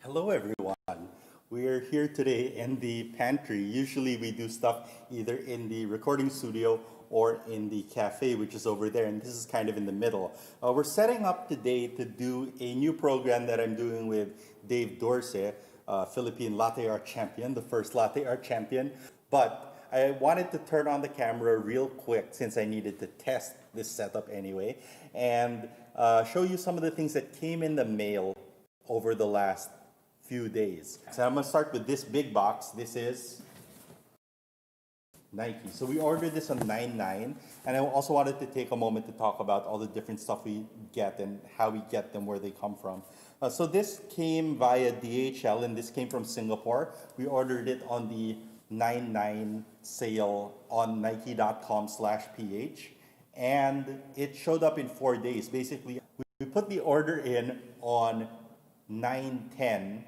Hello everyone. We are here today in the pantry. Usually we do stuff either in the recording studio or in the cafe, which is over there, and this is kind of in the middle. We're setting up today to do a new program that I'm doing with Dave Dorsey, Philippine latte art champion, the first latte art champion. But I wanted to turn on the camera real quick since I needed to test this setup anyway, and show you some of the things that came in the mail over the last few days. So I'm gonna start with this big box. This is Nike. So we ordered this on 9/9, and I also wanted to take a moment to talk about all the different stuff we get and how we get them, where they come from. So this came via DHL, and this came from Singapore. We ordered it on the 9/9 sale on Nike.com/ph, and it showed up in 4 days. Basically, we put the order in on 9/10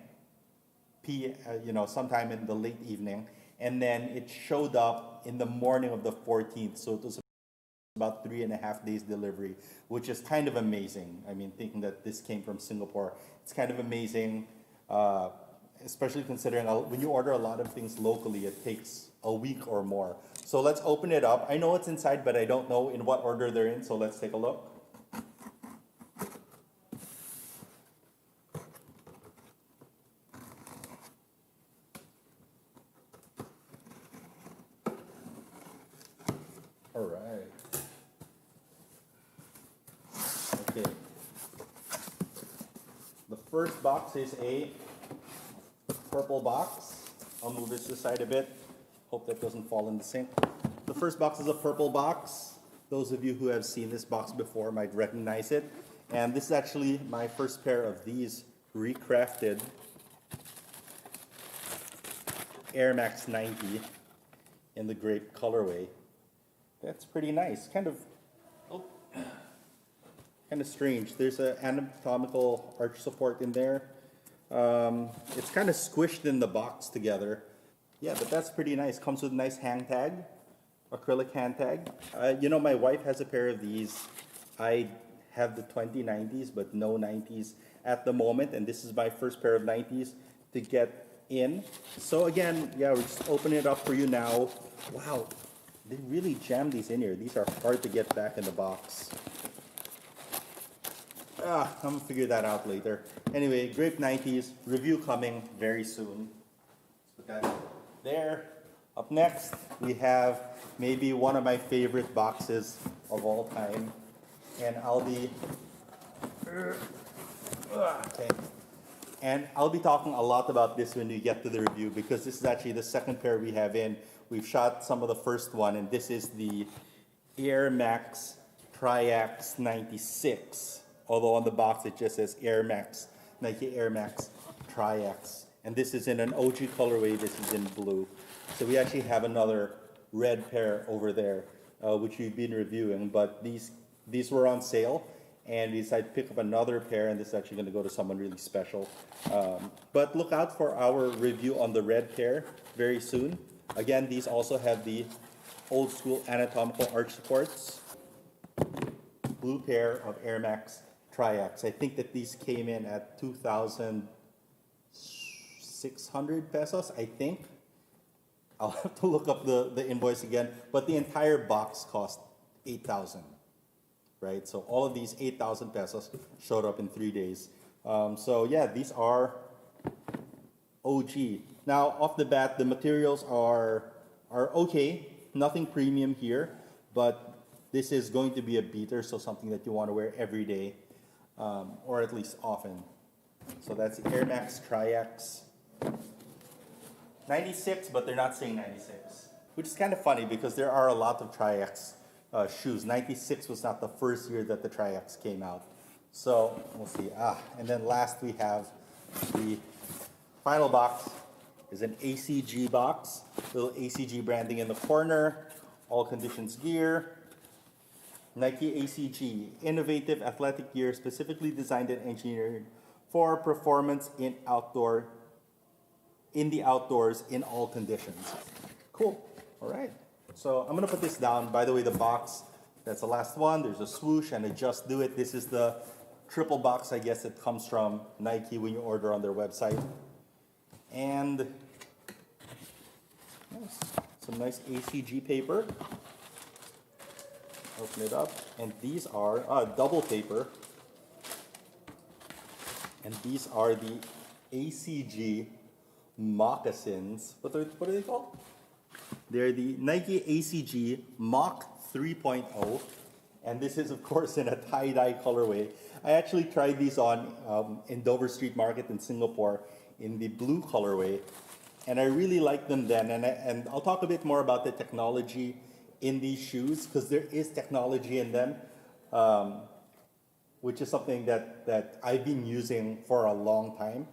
sometime in the late evening, and then it showed up in the morning of the 14th. So it was about 3.5 days delivery, which is kind of amazing. I mean, thinking that this came from Singapore, it's kind of amazing, especially considering when you order a lot of things locally, it takes a week or more. So let's open it up. I know what's inside, but I don't know in what order they're in, so let's take a look. All right. Okay. The first box is a purple box. I'll move this aside a bit. Hope that doesn't fall in the sink. The first box is a purple box. Those of you who have seen this box before might recognize it. And this is actually my first pair of these recrafted AirMax 90 in the grape colorway. That's pretty nice. Kind of strange. There's an anatomical arch support in there. It's kind of squished in the box together. Yeah, but that's pretty nice. Comes with a nice hang tag, acrylic hand tag. My wife has a pair of these. I have the 2090s, but no 90s at the moment, and this is my first pair of 90s to get in. So again, yeah, we're just opening it up for you now. Wow. They really jammed these in here. These are hard to get back in the box. I'm gonna figure that out later. Anyway, Grape 90s, review coming very soon. Let's put that there. Up next, we have maybe one of my favorite boxes of all time. And I'll be... Okay. And I'll be talking a lot about this when we get to the review, because this is actually the second pair we have in. We've shot some of the first one, and this is the AirMax Triax 96. Although on the box it just says AirMax, Nike AirMax Triax. And this is in an OG colorway, this is in blue. So we actually have another red pair over there, which we've been reviewing, but these were on sale, and we decided to pick up another pair, and this is actually gonna go to someone really special. But look out for our review on the red pair very soon. Again, these also have the old school anatomical arch supports. Blue pair of AirMax Triax. I think that these came in at 2,600 pesos, I think. I'll have to look up the invoice again, but the entire box cost 8,000, right? So all of these 8,000 pesos showed up in 3 days. So yeah, these are OG. Now, off the bat, the materials are okay. Nothing premium here, but this is going to be a beater, so something that you want to wear every day, or at least often. So that's the AirMax Triax 96, but they're not saying 96, which is kind of funny because there are a lot of Triax shoes. 96 was not the first year that the Triax came out. So we'll see. And then last we have the final box. Is an ACG box, little ACG branding in the corner, all conditions gear. Nike ACG, innovative athletic gear specifically designed and engineered for performance in the outdoors in all conditions. Cool. All right. So I'm gonna put this down. By the way, the box, that's the last one. There's a swoosh and a just do it. This is the triple box, I guess, it comes from Nike when you order on their website. And some nice ACG paper. Open it up, and these are double paper. And these are the ACG moccasins. What are they called? They're the Nike ACG Mach 3.0. And this is, of course, in a tie-dye colorway. I actually tried these on in Dover Street Market in Singapore in the blue colorway. And I really liked them then. And I'll talk a bit more about the technology in these shoes, because there is technology in them, which is something that I've been using for a long time.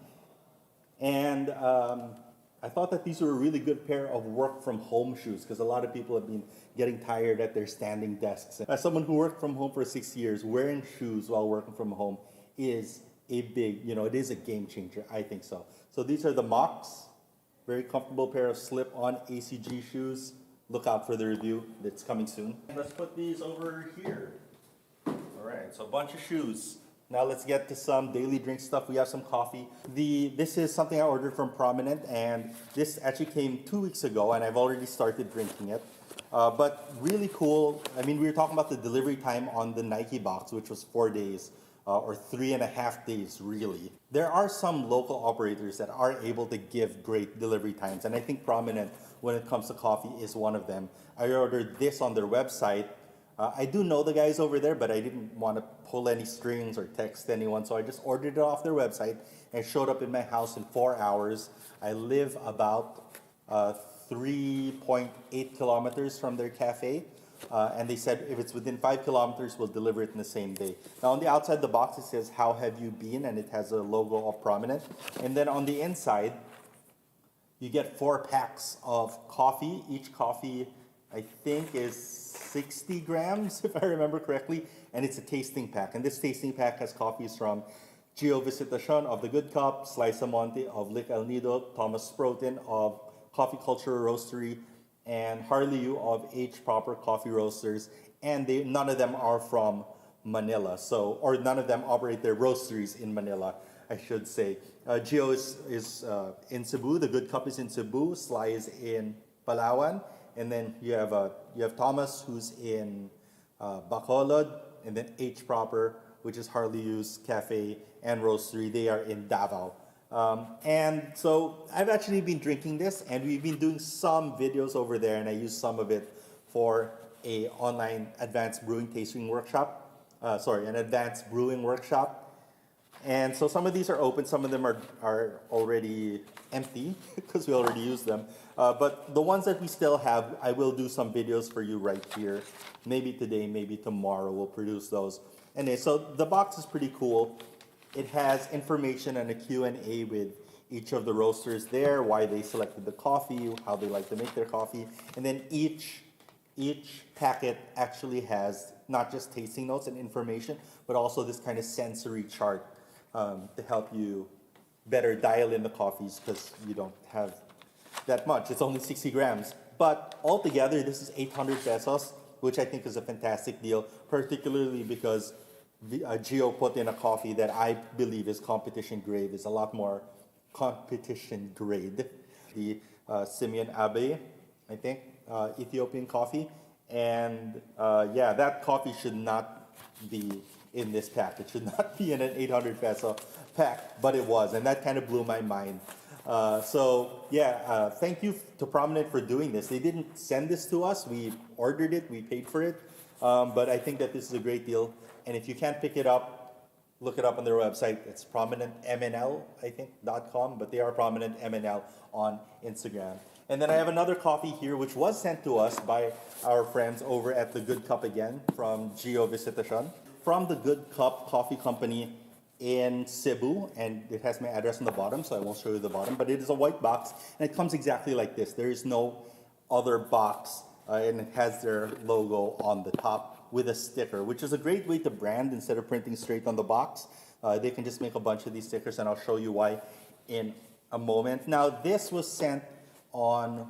And I thought that these were a really good pair of work from home shoes, because a lot of people have been getting tired at their standing desks. As someone who worked from home for 6 years, wearing shoes while working from home is a big, it is a game changer. I think so. So these are the Mocs, very comfortable pair of slip-on ACG shoes. Look out for the review that's coming soon. Let's put these over here. All right, so a bunch of shoes. Now let's get to some daily drink stuff. We have some coffee. This is something I ordered from Prominent, and this actually came 2 weeks ago, and I've already started drinking it. But really cool. I mean, we were talking about the delivery time on the Nike box, which was 4 days, or 3.5 days, really. There are some local operators that are able to give great delivery times, and I think Prominent, when it comes to coffee, is one of them. I ordered this on their website. I do know the guys over there, but I didn't want to pull any strings or text anyone, so I just ordered it off their website, and it showed up in my house in 4 hours. I live about 3.8 kilometers from their cafe, and they said if it's within 5 kilometers, we'll deliver it in the same day. Now on the outside the box, it says, "How have you been?" and it has a logo of Prominent. And then on the inside, you get 4 packs of coffee. Each coffee, I think, is 60 grams, if I remember correctly, and it's a tasting pack. And this tasting pack has coffees from Gio Visitacion of The Good Cup, Slice Monte of Lick El Nido, Thomas Sproten of Coffee Culture Roastery, and Harley Yu of H Proper Coffee Roasters. And none of them are from Manila, or none of them operate their roasteries in Manila, I should say. Gio is in Cebu, The Good Cup is in Cebu, Sly is in Palawan, and then you have Thomas, who's in Bacolod, and then H Proper, which is Harley Yu's cafe and roastery. They are in Davao. And so I've actually been drinking this, and we've been doing some videos over there, and I use some of it for a online advanced brewing tasting workshop. An advanced brewing workshop. And so some of these are open, some of them are already empty because we already used them. But the ones that we still have, I will do some videos for you right here. Maybe today, maybe tomorrow, we'll produce those. Anyway, so the box is pretty cool. It has information and a Q&A with each of the roasters there, why they selected the coffee, how they like to make their coffee. And then each packet actually has not just tasting notes and information, but also this kind of sensory chart to help you better dial in the coffees, because you don't have that much. It's only 60 grams. But altogether, this is 800 pesos, which I think is a fantastic deal, particularly because Gio put in a coffee that I believe is competition grade, is a lot more competition grade. The Simeon Abe, I think, Ethiopian coffee. And that coffee should not be in this pack. It should not be in an 800 peso pack, but it was, and that kind of blew my mind. Thank you to Prominent for doing this. They didn't send this to us. We ordered it, we paid for it, but I think that this is a great deal. And if you can't pick it up, look it up on their website. It's prominentmnl, I think, .com, but they are prominentmnl on Instagram. And then I have another coffee here, which was sent to us by our friends over at The Good Cup again, from Gio Visitacion, from The Good Cup Coffee Company in Cebu, and it has my address on the bottom, so I won't show you the bottom, but it is a white box, and it comes exactly like this. There is no other box, and it has their logo on the top with a sticker, which is a great way to brand instead of printing straight on the box. They can just make a bunch of these stickers, and I'll show you why in a moment. Now, this was sent on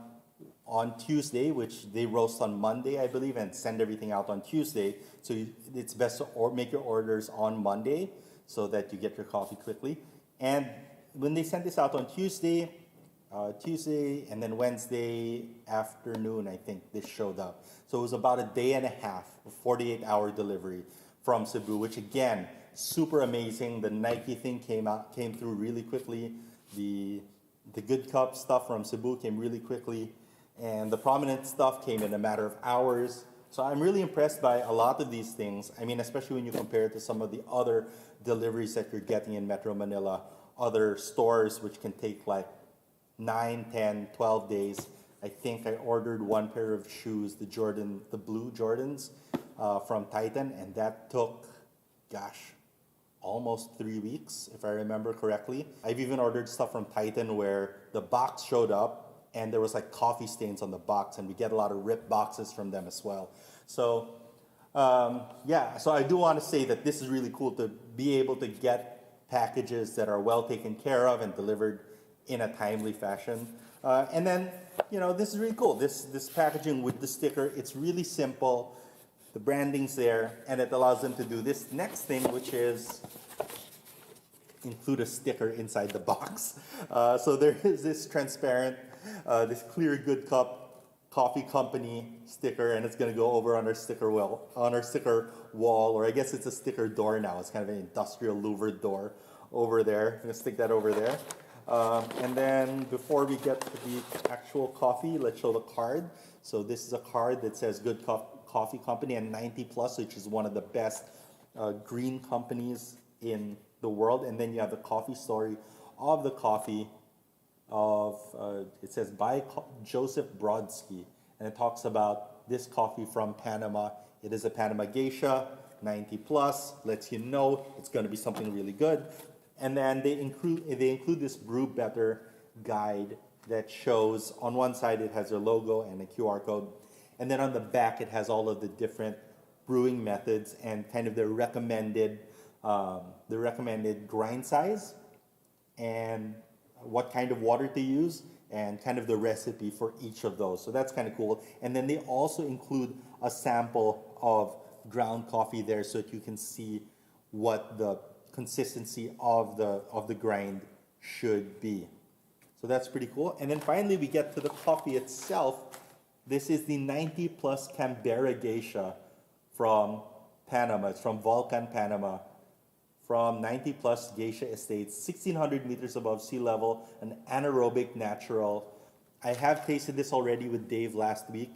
Tuesday, which they roast on Monday, I believe, and send everything out on Tuesday. So it's best to make your orders on Monday so that you get your coffee quickly. And when they sent this out on Tuesday, and then Wednesday afternoon, I think this showed up. So it was about a day and a half, a 48-hour delivery from Cebu, which again, super amazing. The Nike thing came through really quickly. The Good Cup stuff from Cebu came really quickly, and the Prominent stuff came in a matter of hours. So I'm really impressed by a lot of these things. I mean, especially when you compare it to some of the other deliveries that you're getting in Metro Manila, other stores which can take like 9, 10, 12 days. I think I ordered one pair of shoes, the blue Jordans from Titan, and that took, gosh, almost 3 weeks, if I remember correctly. I've even ordered stuff from Titan where the box showed up and there was like coffee stains on the box, and we get a lot of ripped boxes from them as well. So so I do want to say that this is really cool to be able to get packages that are well taken care of and delivered in a timely fashion. And then, this is really cool. This packaging with the sticker, it's really simple. The branding's there, and it allows them to do this next thing, which is include a sticker inside the box. So there is this transparent, this clear Good Cup Coffee Company sticker, and it's going to go over on our sticker wall, or I guess it's a sticker door now. It's kind of an industrial louvered door over there. I'm going to stick that over there. And then before we get to the actual coffee, let's show the card. So this is a card that says Good Coffee Company and 90 Plus, which is one of the best green companies in the world. And then you have the coffee story of the coffee it says by Joseph Brodsky. And it talks about this coffee from Panama. It is a Panama Geisha, 90 Plus, lets you know it's going to be something really good. And then they include this Brew Better guide that shows, on one side it has their logo and a QR code, and then on the back it has all of the different brewing methods and kind of the recommended grind size and what kind of water to use and kind of the recipe for each of those. So that's kind of cool. And then they also include a sample of ground coffee there so that you can see what the consistency of the grind should be. So that's pretty cool. And then finally we get to the coffee itself. This is the 90 Plus Canberra Geisha from Panama. It's from Vulcan, Panama. From 90 Plus Geisha Estates, 1,600 meters above sea level, an anaerobic natural. I have tasted this already with Dave last week.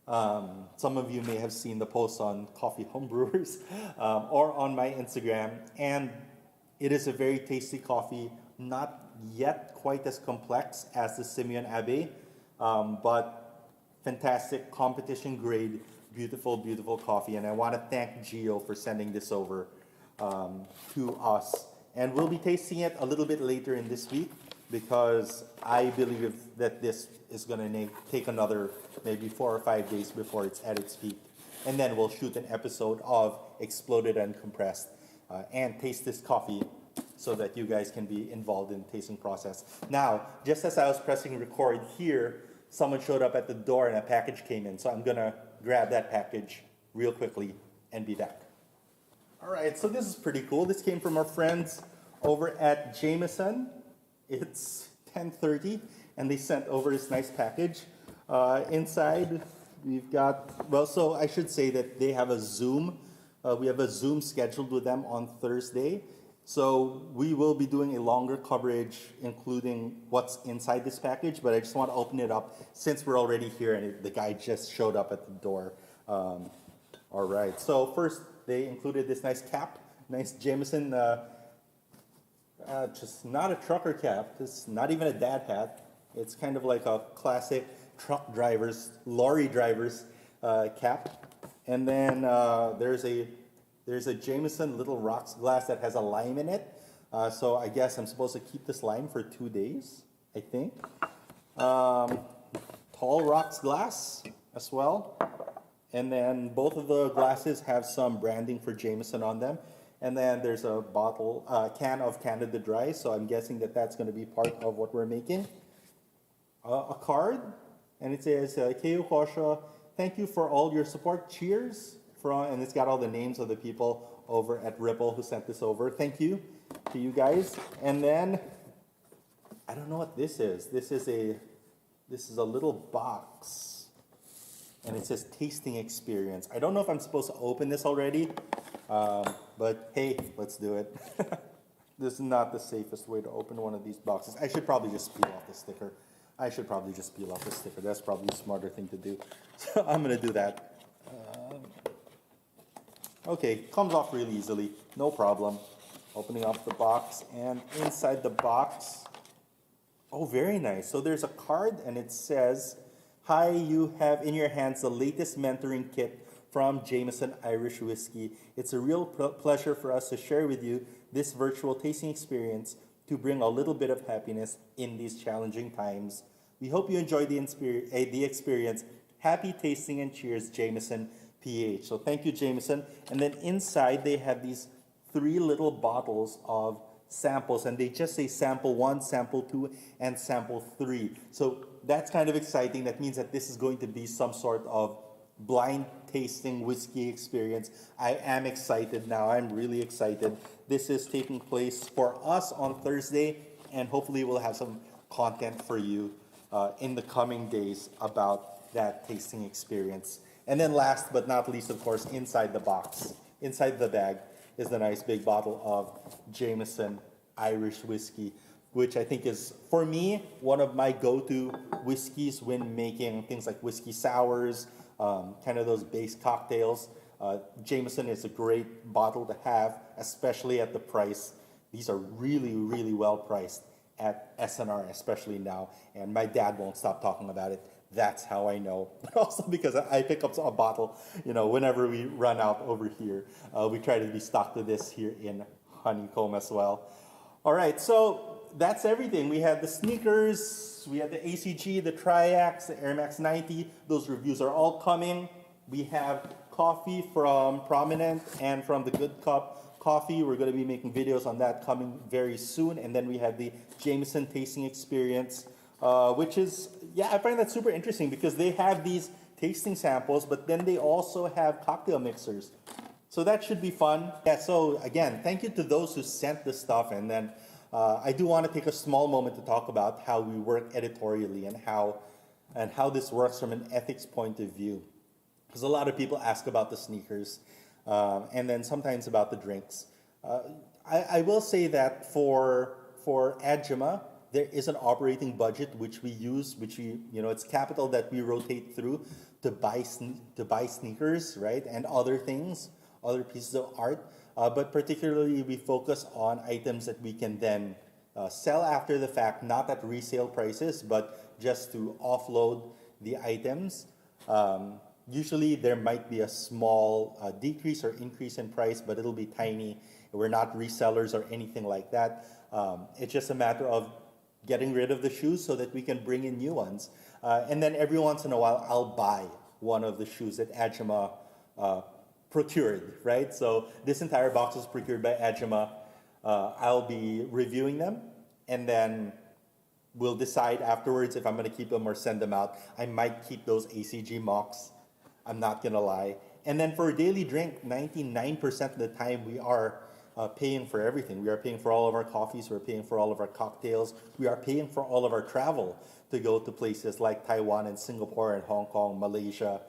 Some of you may have seen the post on Coffee Homebrewers or on my Instagram. And it is a very tasty coffee, not yet quite as complex as the Simeon Abbey, but fantastic competition grade, beautiful, beautiful coffee. And I want to thank Gio for sending this over to us. And we'll be tasting it a little bit later in this week because I believe that this is going to take another maybe 4 or 5 days before it's at its peak. And then we'll shoot an episode of Exploded and Compressed and taste this coffee so that you guys can be involved in the tasting process. Now, just as I was pressing record here, someone showed up at the door and a package came in. So I'm going to grab that package real quickly and be back. All right, so this is pretty cool. This came from our friends over at Jameson. It's 10:30, and they sent over this nice package. Inside, we've got, so I should say that they have a Zoom. We have a Zoom scheduled with them on Thursday. So we will be doing a longer coverage, including what's inside this package, but I just want to open it up since we're already here and the guy just showed up at the door. All right, so first, they included this nice cap, nice Jameson, just not a trucker cap. It's not even a dad hat. It's kind of like a classic lorry driver's cap. And then there's a Jameson Little Rocks glass that has a lime in it. So I guess I'm supposed to keep this lime for 2 days, I think. Tall Rocks glass as well. And then both of the glasses have some branding for Jameson on them. And then there's a can of Canada Dry, so I'm guessing that that's going to be part of what we're making. A card, and it says, Keo Kosha, thank you for all your support. Cheers. And it's got all the names of the people over at Ripple who sent this over. Thank you to you guys. And then, I don't know what this is. This is a little box, and it says tasting experience. I don't know if I'm supposed to open this already, but hey, let's do it. This is not the safest way to open one of these boxes. I should probably just peel off the sticker. That's probably a smarter thing to do. So I'm gonna do that. Okay, comes off really easily, no problem. Opening up the box, and inside the box, oh, very nice. So there's a card, and it says, "Hi, you have in your hands the latest mentoring kit from Jameson Irish Whiskey. It's a real pleasure for us to share with you this virtual tasting experience to bring a little bit of happiness in these challenging times. We hope you enjoy the experience. Happy tasting and cheers, Jameson PH." So thank you, Jameson. And then inside they have these 3 little bottles of samples, and they just say sample 1, sample 2, and sample 3. So that's kind of exciting. That means that this is going to be some sort of blind tasting whiskey experience. I am excited now. I'm really excited. This is taking place for us on Thursday, and hopefully we'll have some content for you in the coming days about that tasting experience. And then last but not least, of course, inside the box, inside the bag, is the nice big bottle of Jameson Irish Whiskey, which I think is, for me, one of my go-to whiskeys when making things like whiskey sours, kind of those base cocktails. Jameson is a great bottle to have, especially at the price. These are really, really well priced at SNR, especially now. And my dad won't stop talking about it. That's how I know. Also because I pick up a bottle, whenever we run out over here. We try to be stocked with this here in Honeycomb as well. All right, so that's everything. We had the sneakers, we had the ACG, the Triax, the AirMax 90. Those reviews are all coming. We have coffee from Prominent and from the Good Cup Coffee. We're going to be making videos on that coming very soon. And then we have the Jameson tasting experience, which is, I find that super interesting because they have these tasting samples, but then they also have cocktail mixers. So that should be fun. Yeah, so again, thank you to those who sent this stuff. And then I do want to take a small moment to talk about how we work editorially and how this works from an ethics point of view. Because a lot of people ask about the sneakers and then sometimes about the drinks. I will say that for Adjama, there is an operating budget which we use, it's capital that we rotate through to buy sneakers, right, and other things, other pieces of art. But particularly, we focus on items that we can then sell after the fact, not at resale prices, but just to offload the items. Usually, there might be a small decrease or increase in price, but it'll be tiny. We're not resellers or anything like that. It's just a matter of getting rid of the shoes so that we can bring in new ones. And then every once in a while, I'll buy one of the shoes that Adjama procured, right? So this entire box was procured by Adjama. I'll be reviewing them, and then we'll decide afterwards if I'm going to keep them or send them out. I might keep those ACG mocks. I'm not going to lie. And then for a daily drink, 99% of the time we are paying for everything. We are paying for all of our coffees. We're paying for all of our cocktails. We are paying for all of our travel to go to places like Taiwan and Singapore and Hong Kong, Malaysia.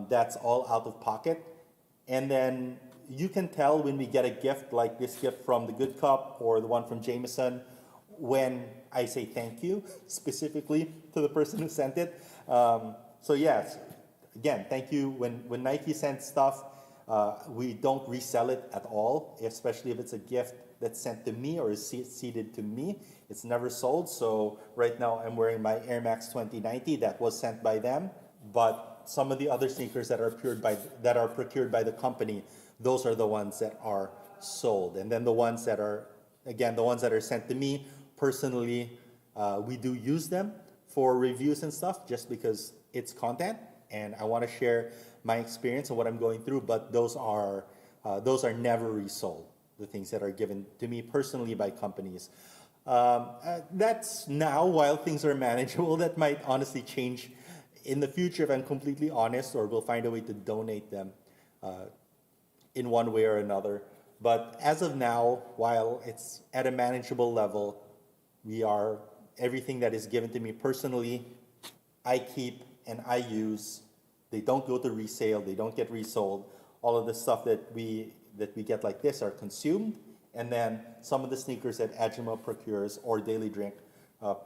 That's all out of pocket. And then you can tell when we get a gift like this gift from the Good Cup or the one from Jameson when I say thank you specifically to the person who sent it. So yes, again, thank you. When Nike sends stuff, we don't resell it at all, especially if it's a gift that's sent to me or is seeded to me. It's never sold. So right now I'm wearing my AirMax 2090 that was sent by them. But some of the other sneakers that are procured by the company, those are the ones that are sold. And then the ones that are sent to me personally, we do use them for reviews and stuff just because it's content and I want to share my experience and what I'm going through. But those are never resold. The things that are given to me personally by companies. That's now while things are manageable. That might honestly change in the future if I'm completely honest, or we'll find a way to donate them. in one way or another. But as of now, while it's at a manageable level, everything that is given to me personally, I keep and I use. They don't go to resale, they don't get resold. All of the stuff that we get like this are consumed, and then some of the sneakers that Ajima procures or Daily Drink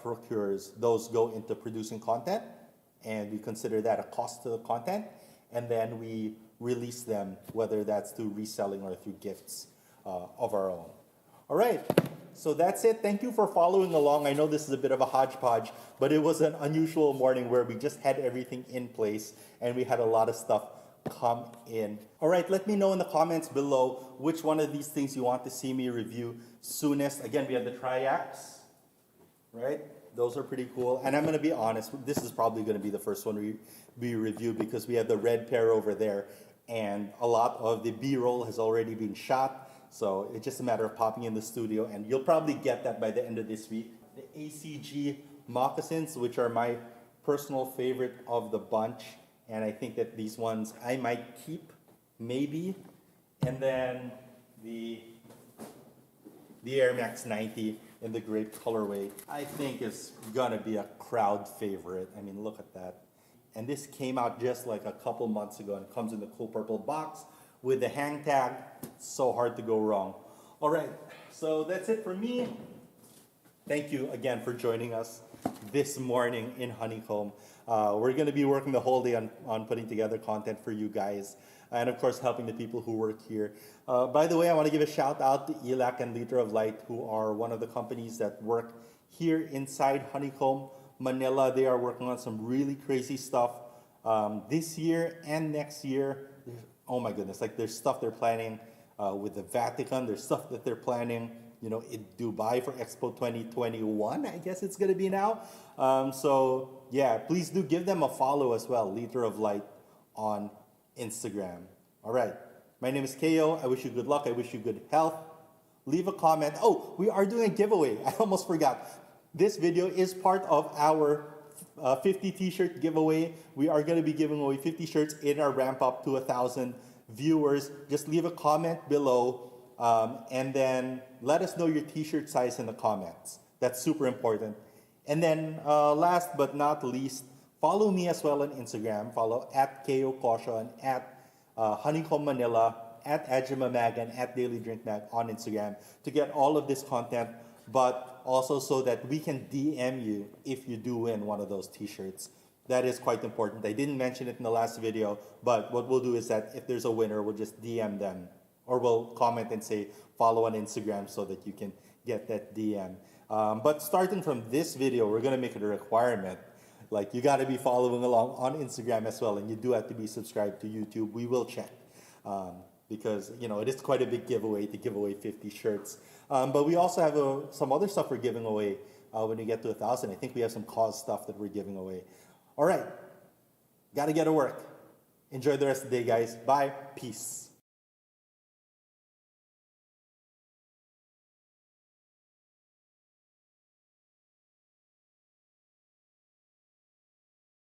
procures, those go into producing content, and we consider that a cost to the content, and then we release them, whether that's through reselling or through gifts of our own. All right, so that's it. Thank you for following along. I know this is a bit of a hodgepodge, but it was an unusual morning where we just had everything in place and we had a lot of stuff come in. All right, let me know in the comments below which one of these things you want to see me review soonest. Again, we have the triacs, right? Those are pretty cool. And I'm going to be honest, this is probably going to be the first one we review because we have the red pair over there and a lot of the B-roll has already been shot. So it's just a matter of popping in the studio, and you'll probably get that by the end of this week. The ACG moccasins, which are my personal favorite of the bunch, and I think that these ones I might keep, maybe. And then the AirMax 90 in the grape colorway, I think is gonna be a crowd favorite. I mean, look at that. And this came out just like a couple months ago and comes in the cool purple box with the hang tag. So hard to go wrong. All right, so that's it for me. Thank you again for joining us this morning in Honeycomb. We're gonna be working the whole day on putting together content for you guys, and of course helping the people who work here. By the way, I wanna give a shout out to ELAC and Liter of Light, who are one of the companies that work here inside Honeycomb, Manila. They are working on some really crazy stuff this year and next year. Oh my goodness, like there's stuff they're planning with the Vatican, there's stuff that they're planning, you know, in Dubai for Expo 2021, I guess it's gonna be now. So yeah, please do give them a follow as well, Liter of Light on Instagram. All right, my name is Keo. I wish you good luck, I wish you good health. Leave a comment. Oh, we are doing a giveaway. I almost forgot. This video is part of our 50 t-shirt giveaway. We are going to be giving away 50 shirts in our ramp up to 1,000 viewers. Just leave a comment below and then let us know your t-shirt size in the comments. That's super important. And then last but not least, follow me as well on Instagram. Follow at Keo Kosho and at Honeycomb Manila, at Ajima Mag and at Daily Drink Mag on Instagram to get all of this content, but also so that we can DM you if you do win one of those t-shirts. That is quite important. I didn't mention it in the last video, but what we'll do is that if there's a winner, we'll just DM them, or we'll comment and say follow on Instagram so that you can get that DM. But starting from this video, we're gonna make it a requirement. Like, you gotta be following along on Instagram as well, and you do have to be subscribed to YouTube. We will check. Because, you know, it is quite a big giveaway to give away 50 shirts. But we also have some other stuff we're giving away when we get to 1,000. I think we have some cause stuff that we're giving away. All right, gotta get to work. Enjoy the rest of the day, guys. Bye, peace.